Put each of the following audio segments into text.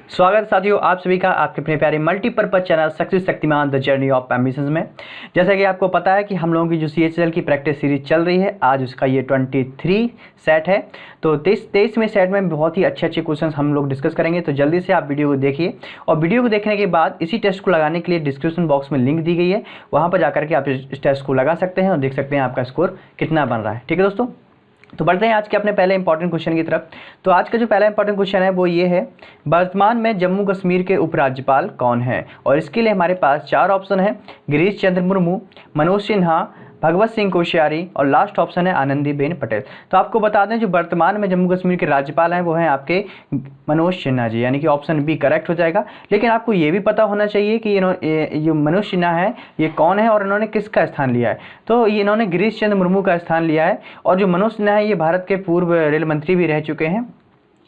स्वागत है साथियों आप सभी का आपके अपने प्यारे multipurpose channel success Shaktimaan the journey of ambitions में। जैसा कि आपको पता है कि हम लोगों की जो CHSL की प्रैक्टिस सीरीज चल रही है, आज उसका ये 23 सेट है। तो 23वें सेट में बहुत ही अच्छे क्वेश्चन हम लोग डिस्कस करेंगे। तो जल्दी से आप वीडियो को देखिए और वीडियो को देखने के बाद इसी टेस्ट को लगाने के लिए डिस्क्रिप्शन बॉक्स में लिंक दी गई है, वहाँ पर जाकर के आप इस टेस्ट को लगा सकते हैं और देख सकते हैं आपका स्कोर कितना बन रहा है। ठीक है दोस्तों, तो बढ़ते हैं आज के अपने पहले इंपॉर्टेंट क्वेश्चन की तरफ। तो आज का जो पहला इंपॉर्टेंट क्वेश्चन है वो ये है, वर्तमान में जम्मू कश्मीर के उपराज्यपाल कौन है? और इसके लिए हमारे पास 4 ऑप्शन है, गिरीश चंद्र मुर्मू, मनोज सिन्हा, भगवत सिंह कोश्यारी और लास्ट ऑप्शन है आनंदीबेन पटेल। तो आपको बता दें जो वर्तमान में जम्मू कश्मीर के राज्यपाल हैं वो हैं आपके मनोज सिन्हा जी, यानी कि ऑप्शन बी करेक्ट हो जाएगा। लेकिन आपको ये भी पता होना चाहिए कि जो मनोज सिन्हा है ये कौन है और इन्होंने किसका स्थान लिया है। तो ये इन्होंने गिरीश चंद्र मुर्मू का स्थान लिया है और जो मनोज सिन्हा है ये भारत के पूर्व रेल मंत्री भी रह चुके हैं।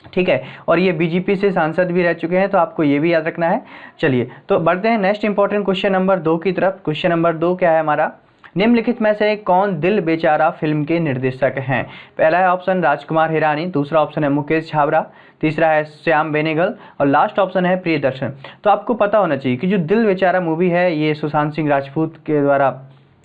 ठीक है, और ये बीजेपी से सांसद भी रह चुके हैं, तो आपको ये भी याद रखना है। चलिए तो बढ़ते हैं नेक्स्ट इंपॉर्टेंट क्वेश्चन नंबर 2 की तरफ। क्वेश्चन नंबर 2 क्या है हमारा, निम्नलिखित में से कौन दिल बेचारा फिल्म के निर्देशक हैं? पहला है ऑप्शन राजकुमार हिरानी, दूसरा ऑप्शन है मुकेश छाबड़ा, तीसरा है श्याम बेनेगल और लास्ट ऑप्शन है प्रियदर्शन। तो आपको पता होना चाहिए कि जो दिल बेचारा मूवी है ये सुशांत सिंह राजपूत के द्वारा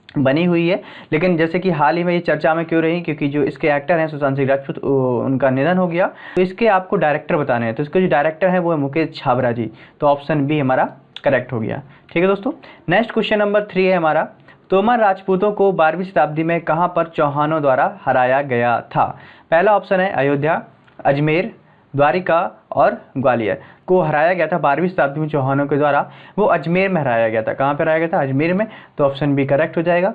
बनी हुई है। लेकिन जैसे कि हाल ही में ये चर्चा में क्यों रही, क्योंकि जो इसके एक्टर हैं सुशांत सिंह राजपूत उनका निधन हो गया, तो इसके आपको डायरेक्टर बताने हैं। तो इसके जो डायरेक्टर है वो है मुकेश छाबड़ा जी। तो ऑप्शन बी हमारा करेक्ट हो गया। ठीक है दोस्तों, नेक्स्ट क्वेश्चन नंबर 3 है हमारा, तोमर राजपूतों को 12वीं शताब्दी में कहां पर चौहानों द्वारा हराया गया था? पहला ऑप्शन है अयोध्या, अजमेर, द्वारिका और ग्वालियर को हराया गया था 12वीं शताब्दी में चौहानों के द्वारा। वो अजमेर में हराया गया था। कहाँ पर हराया गया था? अजमेर में। तो ऑप्शन बी करेक्ट हो जाएगा।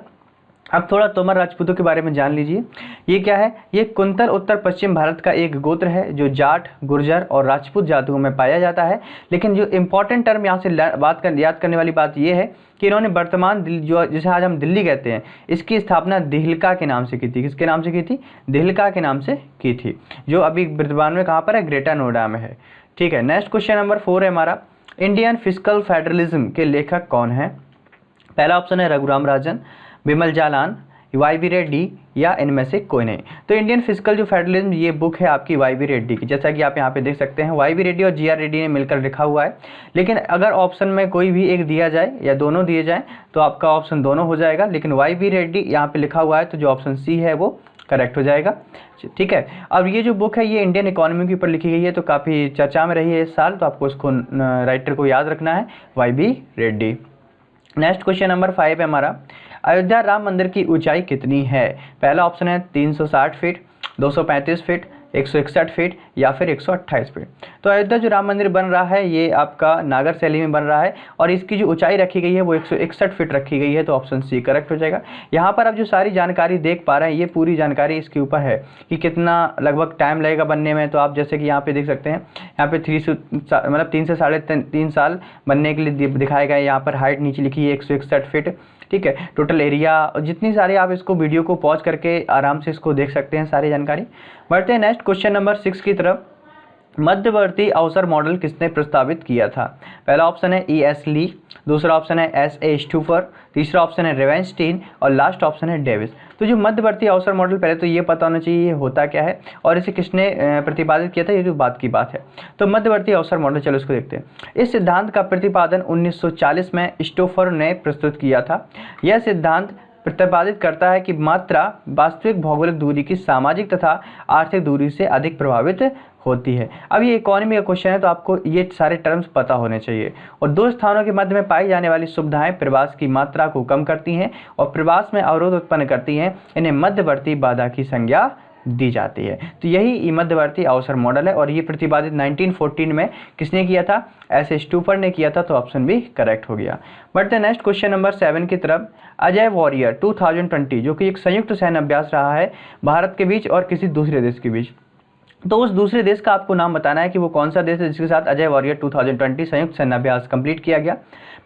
अब थोड़ा तोमर राजपूतों के बारे में जान लीजिए। ये क्या है? ये कुंतल उत्तर पश्चिम भारत का एक गोत्र है जो जाट, गुर्जर और राजपूत जातियों में पाया जाता है। लेकिन जो इंपॉर्टेंट टर्म यहाँ से याद करने वाली बात ये है कि इन्होंने वर्तमान जो जिसे आज हम दिल्ली कहते हैं, इसकी स्थापना दिहलका के नाम से की थी। किसके नाम से की थी? दिहलका के नाम से की थी, जो अभी वर्तमान में कहाँ पर है? ग्रेटर नोएडा में है। ठीक है, नेक्स्ट क्वेश्चन नंबर 4 है हमारा, इंडियन फिस्कल फेडरलिज्म के लेखक कौन है? पहला ऑप्शन है रघुराम राजन, विमल जालान, YB रेड्डी या इनमें से कोई नहीं। तो इंडियन फिस्कल जो फेडरलिज्म ये बुक है आपकी YB रेड्डी की, जैसा कि आप यहाँ पे देख सकते हैं YB रेड्डी और GR रेड्डी ने मिलकर लिखा हुआ है। लेकिन अगर ऑप्शन में कोई भी एक दिया जाए या दोनों दिए जाएँ तो आपका ऑप्शन दोनों हो जाएगा। लेकिन YB रेड्डी यहाँ पे लिखा हुआ है तो जो ऑप्शन सी है वो करेक्ट हो जाएगा। ठीक है, अब ये जो बुक है ये इंडियन इकोनॉमी के ऊपर लिखी गई है, तो काफ़ी चर्चा में रही है इस साल। तो आपको उसको राइटर को याद रखना है, YB Reddy. Next question number 5 है हमारा, अयोध्या राम मंदिर की ऊंचाई कितनी है? पहला ऑप्शन है 360 फीट, 235 फीट, 161 फीट या फिर 128 फीट। तो अयोध्या जो राम मंदिर बन रहा है ये आपका नागर शैली में बन रहा है और इसकी जो ऊंचाई रखी गई है वो 161 फीट रखी गई है। तो ऑप्शन सी करेक्ट हो जाएगा। यहाँ पर आप जो सारी जानकारी देख पा रहे हैं ये पूरी जानकारी इसके ऊपर है कि कितना लगभग टाइम लगेगा बनने में। तो आप जैसे कि यहाँ पे देख सकते हैं, यहाँ पे 3 से 3.5 साल बनने के लिए दिखाया गया है। यहाँ पर हाइट नीचे लिखी है 161 फीट। ठीक है, टोटल एरिया जितनी सारी, आप इसको वीडियो को पॉज करके आराम से इसको देख सकते हैं सारी जानकारी। बढ़ते हैं नेक्स्ट क्वेश्चन नंबर 6 की तरफ, मध्यवर्ती अवसर मॉडल किसने प्रस्तावित किया था? पहला ऑप्शन है E.S. ली, दूसरा ऑप्शन है S.A. स्टूफर, तीसरा ऑप्शन है रेवेंस्टीन और लास्ट ऑप्शन है डेविस। तो जो मध्यवर्ती अवसर मॉडल, पहले तो ये पता होना चाहिए ये होता क्या है और इसे किसने प्रतिपादित किया था, ये जो बात की बात है। तो मध्यवर्ती अवसर मॉडल, चलो इसको देखते हैं। इस सिद्धांत का प्रतिपादन 1940 में स्टोफर ने प्रस्तुत किया था। यह सिद्धांत प्रतिपादित करता है कि मात्रा वास्तविक भौगोलिक दूरी की सामाजिक तथा आर्थिक दूरी से अधिक प्रभावित होती है। अब ये इकोनॉमी का क्वेश्चन है तो आपको ये सारे टर्म्स पता होने चाहिए। और दो स्थानों के मध्य में पाई जाने वाली सुविधाएं प्रवास की मात्रा को कम करती हैं और प्रवास में अवरोध उत्पन्न करती हैं। इन्हें मध्यवर्ती बाधा की संज्ञा दी जाती है। तो यही मध्यवर्ती अवसर मॉडल है और ये प्रतिपादित 1914 में किसने किया था? ऐसे स्टूफर ने किया था। तो ऑप्शन भी करेक्ट हो गया। बढ़ते नेक्स्ट क्वेश्चन नंबर 7 की तरफ, अजय वॉरियर 2020 जो कि एक संयुक्त सैन्य अभ्यास रहा है भारत के बीच और किसी दूसरे देश के बीच, तो उस दूसरे देश का आपको नाम बताना है कि वो कौन सा देश है जिसके साथ अजय वॉरियर 2020 संयुक्त सैन्य अभ्यास कंप्लीट किया गया।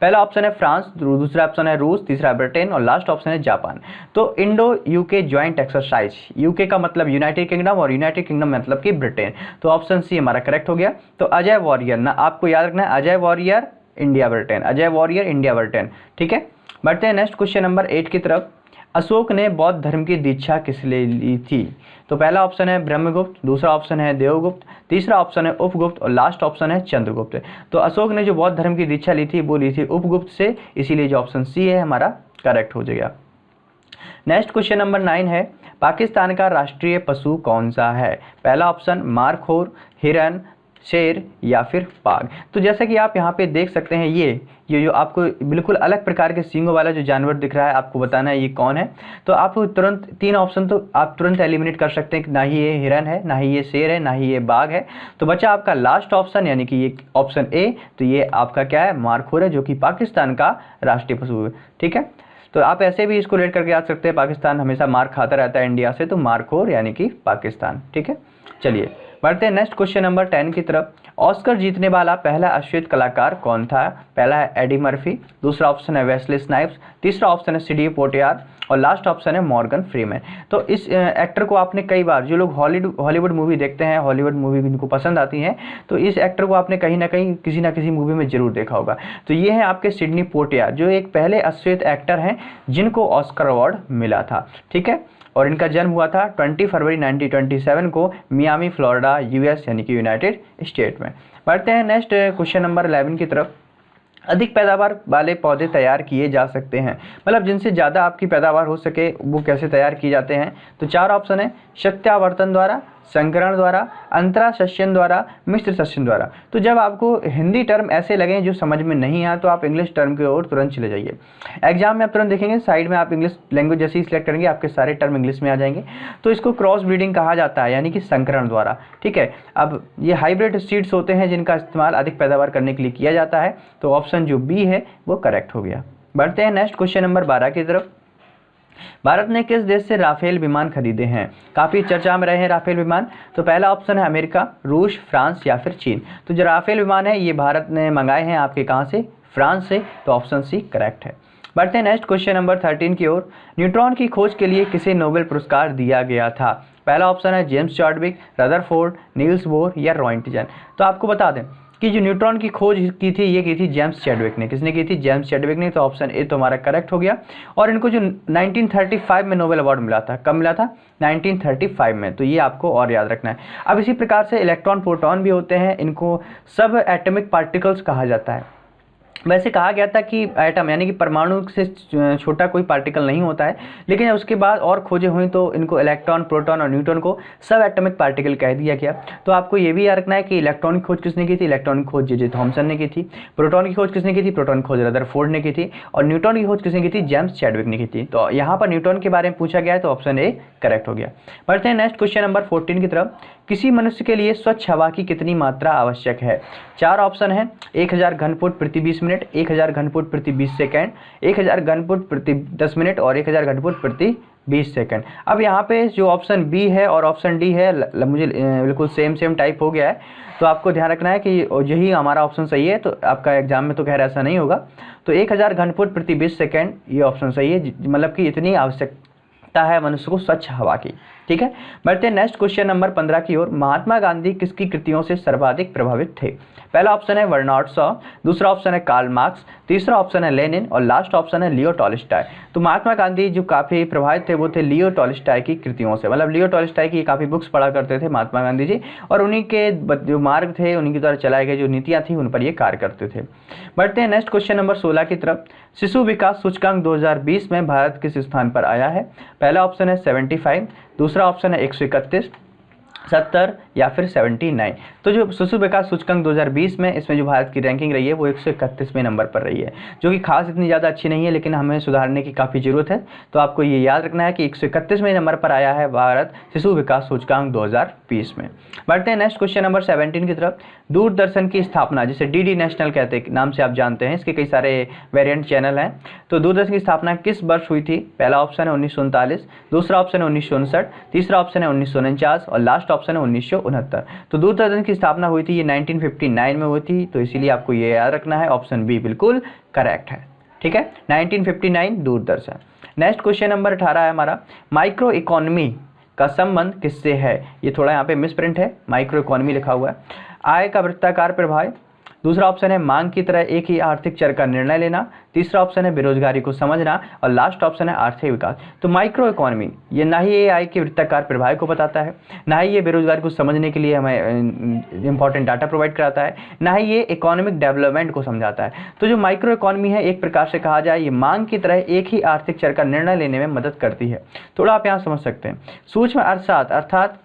पहला ऑप्शन है फ्रांस, दूसरा ऑप्शन है रूस, तीसरा ब्रिटेन और लास्ट ऑप्शन है जापान। तो Indo UK joint exercise, UK का मतलब यूनाइटेड किंगडम और यूनाइटेड किंगडम मतलब कि ब्रिटेन। तो ऑप्शन सी हमारा करेक्ट हो गया। तो अजय वॉरियर ना, आपको याद रखना है Ajay warrior India Britain, Ajay warrior India Britain. ठीक है, बढ़ते हैं नेक्स्ट क्वेश्चन नंबर 8 की तरफ, अशोक ने बौद्ध धर्म की दीक्षा किस लिए ली थी? तो पहला ऑप्शन है ब्रह्मगुप्त, दूसरा ऑप्शन है देवगुप्त, तीसरा ऑप्शन है उपगुप्त और लास्ट ऑप्शन है चंद्रगुप्त। तो अशोक ने जो बौद्ध धर्म की दीक्षा ली थी वो ली थी उपगुप्त से, इसीलिए जो ऑप्शन सी है हमारा करेक्ट हो जाएगा। नेक्स्ट क्वेश्चन नंबर 9 है, पाकिस्तान का राष्ट्रीय पशु कौन सा है? पहला ऑप्शन मारखोर, हिरन, शेर या फिर बाघ। तो जैसा कि आप यहाँ पे देख सकते हैं, ये जो आपको बिल्कुल अलग प्रकार के सींगों वाला जो जानवर दिख रहा है, आपको बताना है ये कौन है। तो आप तुरंत 3 ऑप्शन तो आप तुरंत एलिमिनेट कर सकते हैं कि ना ही ये हिरन है, ना ही ये शेर है, ना ही ये बाघ है। तो बचा आपका लास्ट ऑप्शन, यानी कि ये ऑप्शन ए। तो ये आपका क्या है? मारखोर है, जो कि पाकिस्तान का राष्ट्रीय पशु है। ठीक है, तो आप ऐसे भी इसको रेट करके आ सकते हैं, पाकिस्तान हमेशा मार खाता रहता है इंडिया से, तो मारखोर यानी कि पाकिस्तान। ठीक है, चलिए बढ़ते हैं नेक्स्ट क्वेश्चन नंबर 10 की तरफ। ऑस्कर जीतने वाला पहला अश्वेत कलाकार कौन था? पहला है एडी मर्फी, दूसरा ऑप्शन है वेस्ली स्नाइप्स, तीसरा ऑप्शन है सिडी पोटियार और लास्ट ऑप्शन है मॉर्गन फ्रीमैन। तो इस एक्टर को आपने कई बार, जो लोग हॉलीवुड मूवी देखते हैं, हॉलीवुड मूवी जिनको पसंद आती हैं, तो इस एक्टर को आपने कहीं ना कहीं किसी ना किसी मूवी में जरूर देखा होगा। तो ये है आपके सिडनी पोटियार, जो एक पहले अश्वेत एक्टर हैं जिनको ऑस्कर अवार्ड मिला था। ठीक है, और इनका जन्म हुआ था 20 फरवरी 1927 को मियामी फ्लोरिडा यूएस यानी कि यूनाइटेड स्टेट में। बढ़ते हैं नेक्स्ट क्वेश्चन नंबर 11 की तरफ। अधिक पैदावार वाले पौधे तैयार किए जा सकते हैं, मतलब जिनसे ज़्यादा आपकी पैदावार हो सके, वो कैसे तैयार किए जाते हैं? तो 4 ऑप्शन है, सत्यावर्तन द्वारा, संकरण द्वारा, अंतरा सस्यन द्वारा, मिश्र सस्यन द्वारा। तो जब आपको हिंदी टर्म ऐसे लगे जो समझ में नहीं आए, तो आप इंग्लिश टर्म की ओर तुरंत चले जाइए। एग्जाम में आप तुरंत देखेंगे साइड में, आप इंग्लिश लैंग्वेज जैसे ही सिलेक्ट करेंगे आपके सारे टर्म इंग्लिश में आ जाएंगे। तो इसको क्रॉस ब्रीडिंग कहा जाता है, यानी कि संकरण द्वारा। ठीक है, अब ये हाइब्रिड सीड्स होते हैं जिनका इस्तेमाल अधिक पैदावार करने के लिए किया जाता है। तो ऑप्शन जो बी है वो करेक्ट हो गया। बढ़ते हैं नेक्स्ट क्वेश्चन नंबर 12 की तरफ। भारत ने किस देश से राफेल विमान खरीदे हैं? काफ़ी चर्चा में रहे हैं राफेल विमान। तो पहला ऑप्शन है अमेरिका, रूस, फ्रांस या फिर चीन। तो जो राफेल विमान है ये भारत ने मंगाए हैं आपके कहाँ से? फ्रांस से। तो ऑप्शन सी करेक्ट है। बढ़ते हैं नेक्स्ट क्वेश्चन नंबर 13 की ओर। न्यूट्रॉन की खोज के लिए किसे नोबेल पुरस्कार दिया गया था? पहला ऑप्शन है James Chadwick, Rutherford, Niels Bohr या रॉयंटजन। तो आपको बता दें कि जो न्यूट्रॉन की खोज की थी ये की थी जेम्स चैडविक ने। किसने की थी? जेम्स चैडविक ने। तो ऑप्शन ए तो हमारा करेक्ट हो गया। और इनको जो 1935 में नोबेल अवार्ड मिला था, कब मिला था? 1935 में। तो ये आपको और याद रखना है। अब इसी प्रकार से इलेक्ट्रॉन, प्रोटॉन भी होते हैं, इनको सब एटॉमिक पार्टिकल्स कहा जाता है। वैसे कहा गया था कि एटम यानी कि परमाणु से छोटा कोई पार्टिकल नहीं होता है, लेकिन उसके बाद और खोजें हुई तो इनको इलेक्ट्रॉन, प्रोटॉन और न्यूट्रॉन को सब एटॉमिक पार्टिकल कह दिया गया। तो आपको ये भी याद रखना है कि इलेक्ट्रॉन की खोज किसने की थी? इलेक्ट्रॉन की खोज जे थॉमसन ने की थी। प्रोटॉन की खोज किसने की थी? प्रोटॉन की खोज रदरफोर्ड ने की थी। और न्यूट्रॉन की खोज किसने की थी? जेम्स चैडविक ने की थी। तो यहाँ पर न्यूट्रॉन के बारे में पूछा गया है, तो ऑप्शन ए करेक्ट हो गया। बढ़ते हैं नेक्स्ट क्वेश्चन नंबर 14 की तरफ। किसी मनुष्य के लिए स्वच्छ हवा की कितनी मात्रा आवश्यक है? 4 ऑप्शन है, 1000 घन फुट प्रति 20 मिनट, 1000 घन फुट प्रति 20 सेकंड, 1000 घन फुट प्रति 10 मिनट और 1000 घन फुट प्रति 20 सेकंड। अब यहाँ पे जो ऑप्शन बी है और ऑप्शन डी है मुझे बिल्कुल सेम टाइप हो गया है। तो आपको ध्यान रखना है कि यही हमारा ऑप्शन सही है। तो आपका एग्जाम में तो खैर ऐसा नहीं होगा। तो 1000 घन फुट प्रति 20 सेकंड ये ऑप्शन सही है, मतलब कि इतनी आवश्यकता है मनुष्य को स्वच्छ हवा की। ठीक है, बढ़ते हैं नेक्स्ट क्वेश्चन नंबर 15 की ओर। महात्मा गांधी किसकी कृतियों से सर्वाधिक प्रभावित थे? पहला ऑप्शन है बर्नार्ड शॉ, दूसरा ऑप्शन है कार्ल मार्क्स, तीसरा ऑप्शन है लेनिन और लास्ट ऑप्शन है लियो टॉल्स्टॉय। तो महात्मा गांधी जो काफ़ी प्रभावित थे वो थे लियो टॉल्स्टॉय की कृतियों से, मतलब लियो टॉल्स्टॉय की काफ़ी बुक्स पढ़ा करते थे महात्मा गांधी जी, और उन्हीं के जो मार्ग थे, उन्हीं के द्वारा चलाए गए जो नीतियाँ थी उन पर ये कार्य करते थे। बढ़ते हैं नेक्स्ट क्वेश्चन नंबर 16 की तरफ। शिशु विकास सूचकांक 2020 में भारत किस स्थान पर आया है? पहला ऑप्शन है 75, दूसरा ऑप्शन है 131, 70 या फिर 79। तो जो शिशु विकास सूचकांक 2020 में इसमें जो भारत की रैंकिंग रही है वो 131वें नंबर पर रही है, जो कि खास इतनी ज़्यादा अच्छी नहीं है, लेकिन हमें सुधारने की काफ़ी ज़रूरत है। तो आपको ये याद रखना है कि 131वें नंबर पर आया है भारत शिशु विकास सूचकांक 2020 में। बढ़ते हैं नेक्स्ट क्वेश्चन नंबर 17 की तरफ। दूरदर्शन की स्थापना, जिसे डीडी नेशनल कहते हैं, नाम से आप जानते हैं, इसके कई सारे वेरिएंट चैनल हैं। तो दूरदर्शन की स्थापना किस वर्ष हुई थी? पहला ऑप्शन है 1939, दूसरा ऑप्शन है 1959, तीसरा ऑप्शन है 1949 और लास्ट ऑप्शन है 1969। तो दूरदर्शन की स्थापना हुई थी ये 1959 में हुई थी। तो इसीलिए आपको ये याद रखना है, ऑप्शन बी बिल्कुल करेक्ट है। ठीक है, 1959 दूरदर्शन। नेक्स्ट क्वेश्चन नंबर 18 है हमारा। माइक्रो इकोनॉमी का संबंध किससे है? ये थोड़ा यहाँ पे मिसप्रिंट है, माइक्रो इकोनॉमी लिखा हुआ है। आय का वृत्ताकार प्रभाव, दूसरा ऑप्शन है मांग की तरह एक ही आर्थिक चर का निर्णय लेना, तीसरा ऑप्शन है बेरोजगारी को समझना और लास्ट ऑप्शन है आर्थिक विकास। तो माइक्रो इकोनॉमी ये ना ही एआई के वृत्ताकार प्रभाव को बताता है, ना ही ये बेरोजगारी को समझने के लिए हमें इंपॉर्टेंट डाटा प्रोवाइड कराता है, ना ही ये इकोनॉमिक डेवलपमेंट को समझाता है। तो जो माइक्रो इकोनॉमी है एक प्रकार से कहा जाए ये मांग की तरह एक ही आर्थिक चर का निर्णय लेने में मदद करती है। थोड़ा आप यहाँ समझ सकते हैं। सूक्ष्म अर्थशास्त्र अर्थात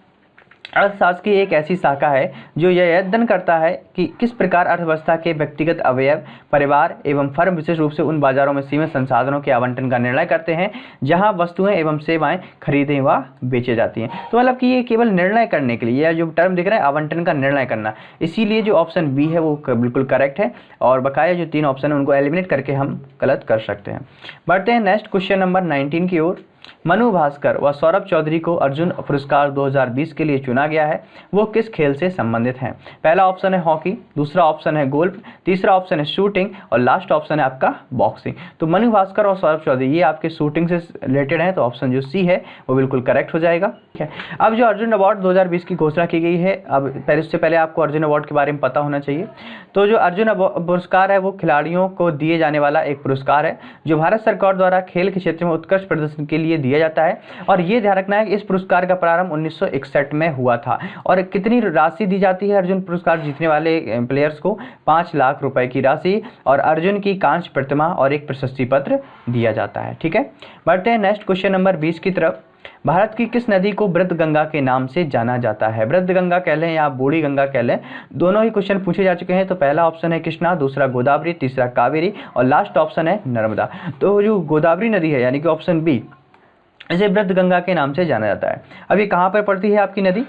अर्थशास्त्र की एक ऐसी शाखा है जो यह अध्ययन करता है कि किस प्रकार अर्थव्यवस्था के व्यक्तिगत अवयव, परिवार एवं फर्म विशेष रूप से उन बाजारों में सीमित संसाधनों के आवंटन का निर्णय करते हैं जहां वस्तुएं एवं सेवाएं खरीदी व बेची जाती हैं। तो मतलब कि ये केवल निर्णय करने के लिए, यह जो टर्म दिख रहा है आवंटन का निर्णय करना, इसीलिए जो ऑप्शन बी है वो बिल्कुल करेक्ट है और बकाया जो 3 ऑप्शन है उनको एलिमिनेट करके हम गलत कर सकते हैं। बढ़ते हैं नेक्स्ट क्वेश्चन नंबर 19 की ओर। मनु भास्कर व सौरभ चौधरी को अर्जुन पुरस्कार 2020 के लिए चुना गया है, वो किस खेल से संबंधित हैं? पहला ऑप्शन है हॉकी, दूसरा ऑप्शन है गोल्फ, तीसरा ऑप्शन है शूटिंग और लास्ट ऑप्शन है आपका बॉक्सिंग। तो मनु भास्कर और सौरभ चौधरी ये आपके शूटिंग से रिलेटेड है, तो ऑप्शन जो सी है वो बिल्कुल करेक्ट हो जाएगा। ठीक है, अब जो अर्जुन अवार्ड 2020 की घोषणा की गई है, अब उससे पहले आपको अर्जुन अवार्ड के बारे में पता होना चाहिए। तो जो अर्जुन पुरस्कार है वो खिलाड़ियों को दिए जाने वाला एक पुरस्कार है जो भारत सरकार द्वारा खेल के क्षेत्र में उत्कृष्ट प्रदर्शन के लिए दिया जाता है। और ये ध्यान रखना है कि इस पुरस्कार का प्रारंभ 1961 में हुआ था। और कितनी राशि दी जाती है अर्जुन पुरस्कार जीतने वाले प्लेयर्स को? 5 लाख रुपए की राशि और अर्जुन की कांस्य प्रतिमा और एक प्रशस्ति पत्र दिया जाता है। ठीक है, बढ़ते हैं नेक्स्ट क्वेश्चन नंबर 20 की तरफ। भारत की किस नदी को वृद्ध गंगा के नाम से जाना जाता है? वृद्ध गंगा कह लें या बूढ़ी गंगा कह लें, दोनों ही क्वेश्चन पूछे जा चुके हैं। तो पहला ऑप्शन है कृष्णा, दूसरा गोदावरी, तीसरा कावेरी और लास्ट ऑप्शन है नर्मदा। तो जो गोदावरी नदी है यानी कि ऑप्शन बी, इसे वृद्ध गंगा के नाम से जाना जाता है। अब ये कहाँ पर पड़ती है आपकी नदी?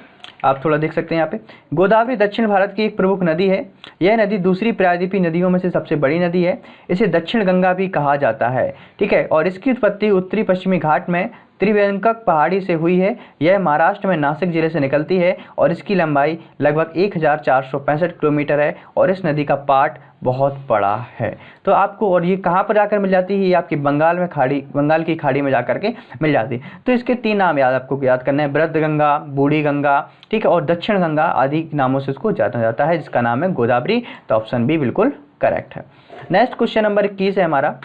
आप थोड़ा देख सकते हैं यहाँ पे। गोदावरी दक्षिण भारत की एक प्रमुख नदी है। यह नदी दूसरी प्रायद्वीपीय नदियों में से सबसे बड़ी नदी है। इसे दक्षिण गंगा भी कहा जाता है। ठीक है, और इसकी उत्पत्ति उत्तरी पश्चिमी घाट में त्रिवेंकट पहाड़ी से हुई है। यह महाराष्ट्र में नासिक जिले से निकलती है और इसकी लंबाई लगभग 1465 किलोमीटर है और इस नदी का पाट बहुत बड़ा है। तो आपको, और ये कहाँ पर जाकर मिल जाती है? ये आपकी बंगाल की खाड़ी में जाकर के मिल जाती है। तो इसके 3 नाम आपको याद करना है, वृद्ध गंगा, बूढ़ी गंगा, ठीक है, और दक्षिण गंगा आदि नामों से इसको जाना जाता है, जिसका नाम है गोदावरी। तो ऑप्शन बी बिल्कुल करेक्ट है। नेक्स्ट क्वेश्चन नंबर 21 है हमारा।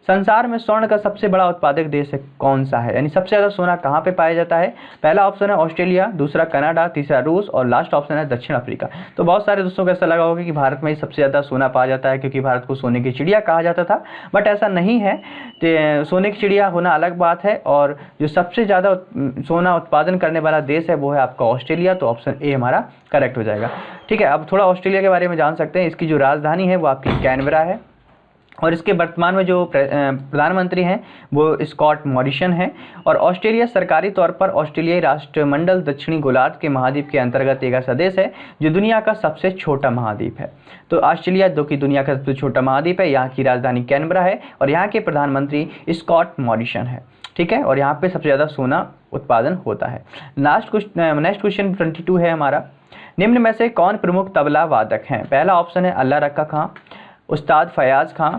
संसार में स्वर्ण का सबसे बड़ा उत्पादक देश कौन सा है? यानी सबसे ज़्यादा सोना कहाँ पे पाया जाता है? पहला ऑप्शन है ऑस्ट्रेलिया, दूसरा कनाडा, तीसरा रूस और लास्ट ऑप्शन है दक्षिण अफ्रीका। तो बहुत सारे दोस्तों को ऐसा लगा होगा कि भारत में ही सबसे ज़्यादा सोना पाया जाता है क्योंकि भारत को सोने की चिड़िया कहा जाता था, बट ऐसा नहीं है। तो सोने की चिड़िया होना अलग बात है और जो सबसे ज़्यादा सोना उत्पादन करने वाला देश है वो है आपका ऑस्ट्रेलिया। तो ऑप्शन ए हमारा करेक्ट हो जाएगा। ठीक है, अब थोड़ा ऑस्ट्रेलिया के बारे में जान सकते हैं। इसकी जो राजधानी है वो आपकी कैनबरा है और इसके वर्तमान में जो प्रधानमंत्री हैं वो स्कॉट मॉरिसन हैं। और ऑस्ट्रेलिया सरकारी तौर पर ऑस्ट्रेलियाई राष्ट्रमंडल दक्षिणी गोलार्ध के महाद्वीप के अंतर्गत एक ऐसा देश है जो दुनिया का सबसे छोटा महाद्वीप है। तो ऑस्ट्रेलिया जो कि दुनिया का सबसे छोटा महाद्वीप है, यहाँ की राजधानी कैनबरा है और यहाँ के प्रधानमंत्री स्कॉट मॉरिसन है। ठीक है, और यहाँ पे सबसे ज़्यादा सोना उत्पादन होता है। नेक्स्ट क्वेश्चन 22 है हमारा। निम्न में से कौन प्रमुख तबला वादक हैं? पहला ऑप्शन है अल्लाह रक्का खां, उस्ताद फयाज खां,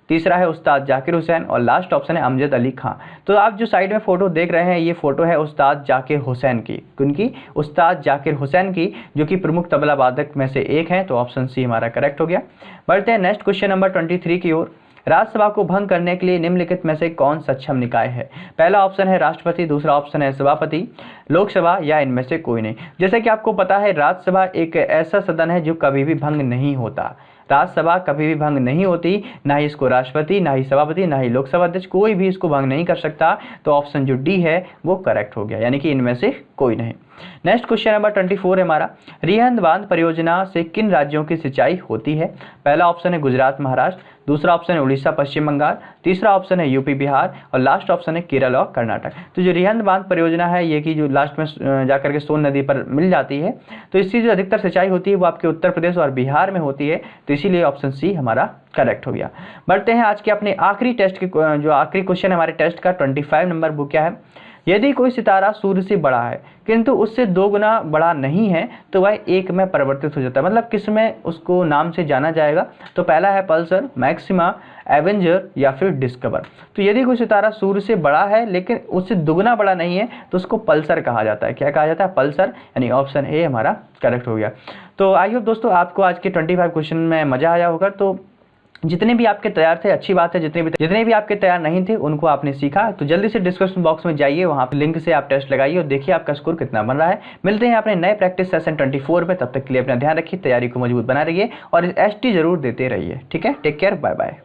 तीसरा है उस्ताद जाकिर हुसैन और लास्ट ऑप्शन है अमजद अली खां। तो आप जो साइड में फ़ोटो देख रहे हैं ये फ़ोटो है उस्ताद जाकिर हुसैन की, उनकी उस्ताद जाकिर हुसैन की, जो कि प्रमुख तबला वादक में से एक हैं। तो ऑप्शन सी हमारा करेक्ट हो गया। बढ़ते हैं नेक्स्ट क्वेश्चन नंबर 23 की ओर। राज्यसभा को भंग करने के लिए निम्नलिखित में से कौन सक्षम निकाय है? पहला ऑप्शन है राष्ट्रपति, दूसरा ऑप्शन है सभापति, लोकसभा या इनमें से कोई नहीं। जैसे कि आपको पता है राज्यसभा एक ऐसा सदन है जो कभी भी भंग नहीं होता। राज्यसभा कभी भी भंग नहीं होती, ना ही इसको राष्ट्रपति, ना ही सभापति, ना ही लोकसभा अध्यक्ष, कोई भी इसको भंग नहीं कर सकता। तो ऑप्शन जो डी है वो करेक्ट हो गया, यानी कि इनमें से कोई नहीं। नेक्स्ट क्वेश्चन नंबर 24 है हमारा। रिहंद बांध परियोजना से किन राज्यों की सिंचाई होती है? पहला ऑप्शन है गुजरात महाराष्ट्र, दूसरा ऑप्शन है उड़ीसा पश्चिम बंगाल, तीसरा ऑप्शन है यूपी बिहार और लास्ट ऑप्शन है केरल और कर्नाटक। तो जो रिहंद बांध परियोजना है ये की जो लास्ट में जाकर के सोन नदी पर मिल जाती है, तो इसकी जो अधिकतर सिंचाई होती है वो आपके उत्तर प्रदेश और बिहार में होती है। तो इसीलिए ऑप्शन सी हमारा करेक्ट हो गया। बढ़ते हैं आज के अपने आखिरी टेस्ट के जो आखिरी क्वेश्चन हमारे टेस्ट का 25 नंबर वो क्या है? यदि कोई सितारा सूर्य से बड़ा है किंतु उससे 2 गुना बड़ा नहीं है तो वह 1 में परिवर्तित हो जाता है। मतलब किस में उसको नाम से जाना जाएगा? तो पहला है पल्सर, मैक्सिमा, एवेंजर या फिर डिस्कवर। तो यदि कोई सितारा सूर्य से बड़ा है लेकिन उससे दुगना बड़ा नहीं है तो उसको पल्सर कहा जाता है। क्या कहा जाता है? पल्सर, यानी ऑप्शन ए हमारा करेक्ट हो गया। तो आई होप दोस्तों आपको आज के 25 क्वेश्चन में मजा आया होगा। तो जितने भी आपके तैयार थे अच्छी बात है, जितने भी आपके तैयार नहीं थे उनको आपने सीखा। तो जल्दी से डिस्क्रिप्शन बॉक्स में जाइए, वहाँ पे लिंक से आप टेस्ट लगाइए और देखिए आपका स्कोर कितना बन रहा है। मिलते हैं अपने नए प्रैक्टिस सेशन 24 में, तब तक के लिए अपना ध्यान रखिए, तैयारी को मजबूत बना रहिए और ST जरूर देते रहिए। ठीक है, टेक केयर, बाय बाय।